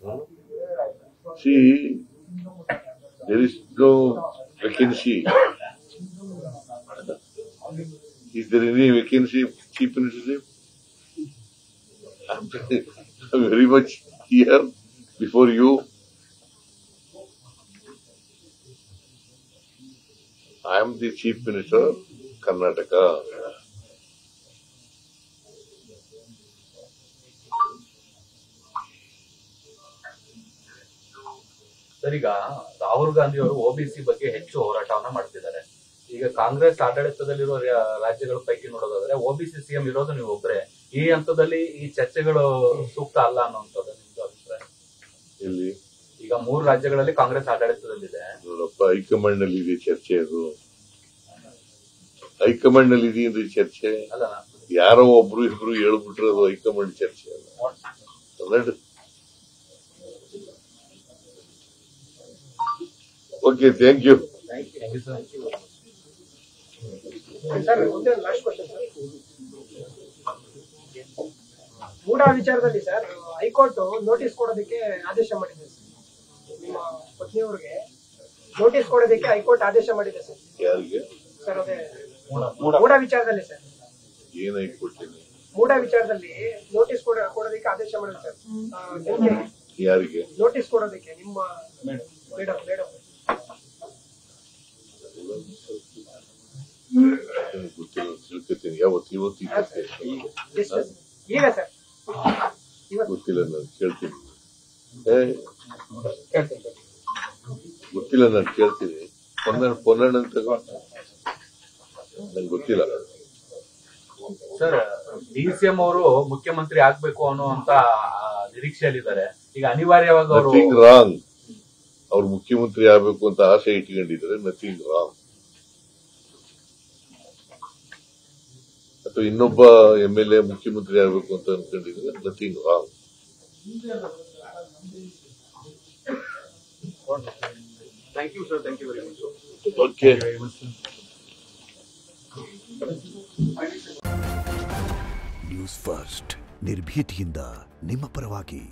See, there is no vacancy. Is there any vacancy of chief minister? I'm very much here before you. I am the chief minister of Karnataka. Sir, ಈಗ ರಾಹುಲ್ ಗಾಂಧಿ ಅವರು OBC ಬಗ್ಗೆ ಹೆಚ್ಚು ಹೋರಾಟವನ್ನ ಮಾಡ್ತಿದ್ದಾರೆ. ಈಗ ಕಾಂಗ್ರೆಸ್ ಆಡಳಿತದಲ್ಲಿರೋ ರಾಜ್ಯಗಳ ಪೈಕಿ ನೋಡೋದಾದ್ರೆ ಒಬಿಸಿ ಸಿಎಂ ಇರೋದು ನೀವು ಒಬ್ಬರೇ. ಈ ಹಂತದಲ್ಲಿ ಈ ಚರ್ಚೆಗಳು ಸೂಕ್ತ ಅಲ್ಲ ಅನ್ನುವಂಥದ್ದು ನಿಮ್ದು ಅಭಿಪ್ರಾಯ? ಇಲ್ಲಿ ಈಗ 3 ರಾಜ್ಯಗಳಲ್ಲಿ ಕಾಂಗ್ರೆಸ್ ಆಡಳಿತದಲ್ಲಿದೆ. ನೋಡಪ್ಪ, ಹೈಕಮಾಂಡ್ ನಲ್ಲಿ ಇದೆ ಚರ್ಚೆ. ಅದು ಹೈಕಮಾಂಡ್ ನಲ್ಲಿ ಇದೆಯೇನ್ರಿ ಚರ್ಚೆ? ಅಲ್ಲ, ಯಾರೋ ಒಬ್ರು ಇಬ್ರು ಹೇಳ್ಬಿಟ್ರೆ ಅದು ಹೈಕಮಾಂಡ್ ಚರ್ಚೆ ಅಲ್ಲ. Okay, thank you. ಮೂಡಾ ವಿಚಾರದಲ್ಲಿ ಸರ್ ಹೈಕೋರ್ಟ್ ನೋಟಿಸ್ ಕೊಡೋದಕ್ಕೆ ಆದೇಶ ಮಾಡಿದೆ. ನಿಮ್ಮ ಪತ್ನಿಯವರಿಗೆ ನೋಟಿಸ್ ಕೊಡೋದಕ್ಕೆ ಹೈಕೋರ್ಟ್ ಆದೇಶ ಮಾಡಿದೆ ಸರ್. ಯಾರಿಗೆ ಸರ್? ಅದೇ ಮೂಡಾ ವಿಚಾರದಲ್ಲಿ ಸರ್. ಏನ್ ಹೈಕೋರ್ಟ್? ಮೂಡಾ ವಿಚಾರದಲ್ಲಿ ನೋಟಿಸ್ ಕೊಡೋದಕ್ಕೆ ಆದೇಶ ಮಾಡಿದೆ ಸರ್. ಯಾರಿಗೆ ನೋಟಿಸ್ ಕೊಡೋದಕ್ಕೆ? ನಿಮ್ಮ ಮೇಡಮ್ ಗೊತ್ತಿಲ್ಲ, ತಿಳ್ಕೊತೀನಿ. ಯಾವತ್ತು? ಈಗ ಸರ್ ಗೊತ್ತಿಲ್ಲ, ನಾನು ಕೇಳ್ತೀನಿ. ಗೊತ್ತಿಲ್ಲ, ನಾನು ಕೇಳ್ತೀನಿ. ಪೊನ್ನಣ್ಣ ಅಂತ ನಂಗೆ ಗೊತ್ತಿಲ್ಲ. ಸರ್, ಡಿಸಿಎಂ ಅವರು ಮುಖ್ಯಮಂತ್ರಿ ಆಗ್ಬೇಕು ಅನ್ನುವಂತ ನಿರೀಕ್ಷೆಯಲ್ಲಿದ್ದಾರೆ. ಈಗ ಅನಿವಾರ್ಯವಾಗಿ ಅವರು ನಥಿಂಗ್ ರಾಂಗ್. ಅವ್ರು ಮುಖ್ಯಮಂತ್ರಿ ಆಗ್ಬೇಕು ಅಂತ ಆಸೆ ಇಟ್ಕೊಂಡಿದ್ದಾರೆ. Nothing wrong. ಅಥವಾ ಇನ್ನೊಬ್ಬ MLA ಮುಖ್ಯಮಂತ್ರಿ ಆಗ್ಬೇಕು ಅಂತ ಅನ್ಕೊಂಡಿದ್ರೆ nothing wrong. Thank you sir. Thank you very much. Okay. News first, ನಿರ್ಭೀತಿಯಿಂದ ನಿಮ್ಮ ಪರವಾಗಿ.